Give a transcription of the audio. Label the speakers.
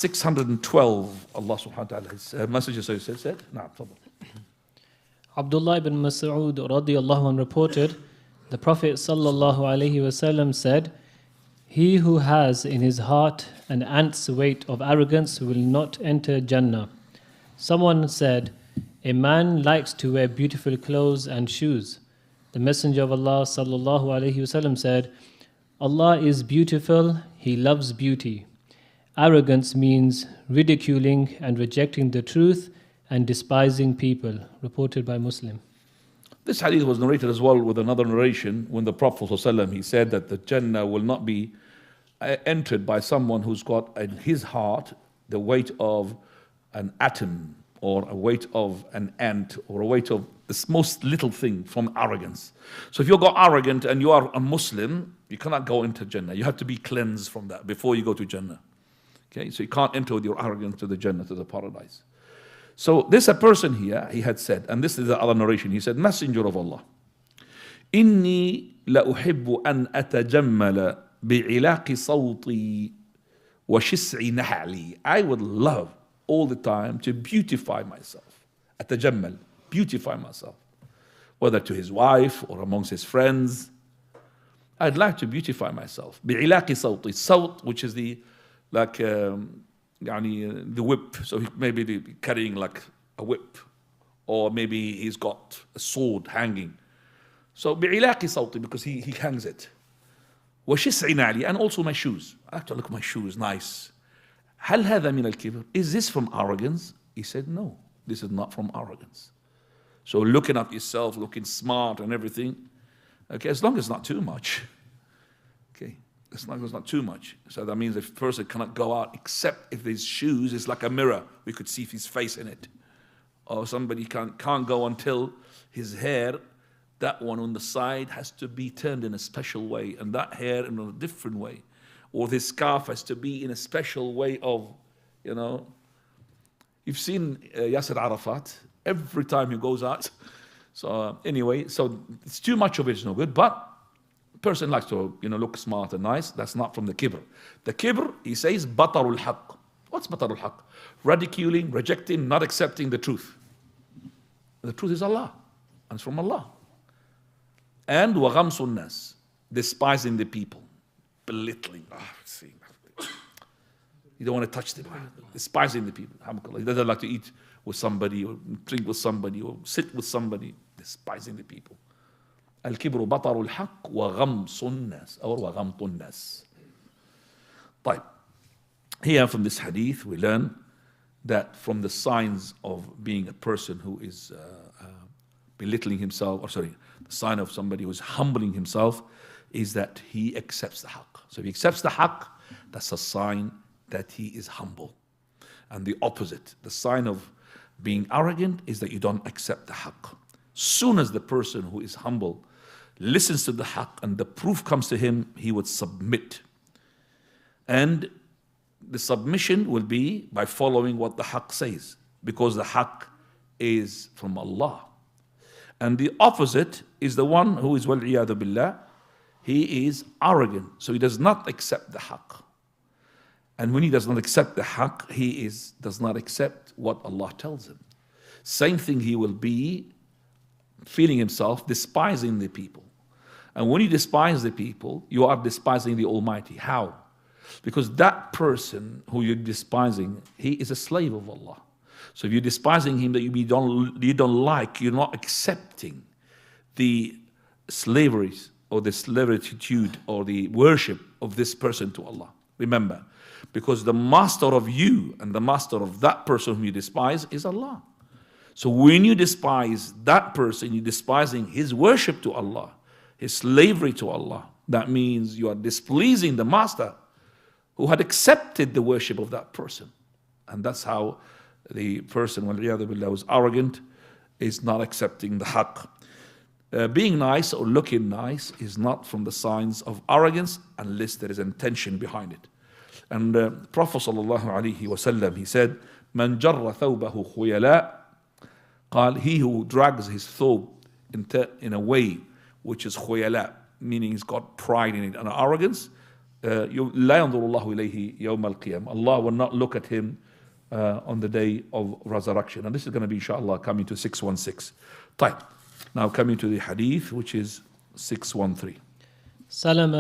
Speaker 1: 612, Allah subhanahu wa ta'ala, his messenger said,
Speaker 2: Abdullah ibn Mas'ud radiyallahu anh reported, the Prophet sallallahu alaihi wasallam said, "He who has in his heart an ant's weight of arrogance will not enter Jannah." Someone said, "A man likes to wear beautiful clothes and shoes." The Messenger of Allah sallallahu alaihi wasallam said, "Allah is beautiful, He loves beauty." Arrogance means ridiculing and rejecting the truth and despising people. Reported by Muslim.
Speaker 1: This hadith was narrated as well with another narration when the Prophet ﷺ, he said that the Jannah will not be entered by someone who's got in his heart the weight of an atom or a weight of an ant or a weight of this most little thing from arrogance. So if you're got arrogant and you are a Muslim, you cannot go into Jannah. You have to be cleansed from that before you go to Jannah. Okay, so you can't enter with your arrogance to the Jannah, to the paradise. So this a person here, he had said, and this is the other narration, he said, "Messenger of Allah, إني لأحب أن أتجمل بعلاق صوتي وشسع نحلي." I would love all the time to beautify myself. أتجمل, beautify myself. Whether to his wife or amongst his friends. I'd like to beautify myself. بعلاق صوتي, صوت, which is the the whip, so he maybe carrying like a whip, or maybe he's got a sword hanging. So بعلاق صوتي, because he hangs it. وشسع نعلي, and also my shoes. I have to look at my shoes, nice. هل هذا من الكبر? Is this from arrogance? He said, no, this is not from arrogance. So looking at yourself, looking smart and everything, okay, as long as it's not too much. Okay. As long as it's not too much. So that means if a person cannot go out except if his shoes is like a mirror, we could see his face in it. Or somebody can't go until his hair, that one on the side has to be turned in a special way, and that hair in a different way. Or this scarf has to be in a special way of, you've seen Yasser Arafat, every time he goes out. So anyway, so it's too much of it is no good, but person likes to, look smart and nice. That's not from the kibr. The kibr, he says, batarul haqq. What's batarul haqq? Ridiculing, rejecting, not accepting the truth. The truth is Allah, and it's from Allah. And wa ghamsun nas, despising the people, belittling. You don't want to touch them. Despising the people. He doesn't like to eat with somebody, or drink with somebody, or sit with somebody. Despising the people. الكبر بطر الحق وغمص الناس أو وغمط الناس. طيب. Here from this hadith we learn that from the signs of being a person who is belittling himself, the sign of somebody who is humbling himself is that he accepts the haqq. So if he accepts the haqq, that's a sign that he is humble. And the opposite, the sign of being arrogant, is that you don't accept the haqq. Soon as the person who is humble listens to the haqq and the proof comes to him, he would submit. And the submission will be by following what the haqq says, because the haqq is from Allah. And the opposite is the one who is wal-iyadu billah, he is arrogant, so he does not accept the haqq. And when he does not accept the haqq, he does not accept what Allah tells him. Same thing, he will be feeling himself despising the people. And when you despise the people, you are despising the Almighty. How? Because that person who you're despising, he is a slave of Allah. So if you're despising him that you don't like, you're not accepting the slaveries or the servitude or the worship of this person to Allah. Remember, because the master of you and the master of that person whom you despise is Allah. So when you despise that person, you're despising his worship to Allah, his slavery to Allah. That means you are displeasing the master who had accepted the worship of that person. And that's how the person, wal-iyadu billah, who is arrogant, is not accepting the haqq. Being nice or looking nice is not from the signs of arrogance unless there is intention behind it. And Prophet sallallahu alaihi wasallam, he said, "Man jarra thawbahu khuyala," he who drags his thobe in a way which is khuyala, meaning he's got pride in it and arrogance, لا ينظر الله إليه يوم القيامة. Allah will not look at him on the day of resurrection. And this is going to be inshallah coming to 616. طيب. Now coming to the hadith which is 613.
Speaker 2: Salama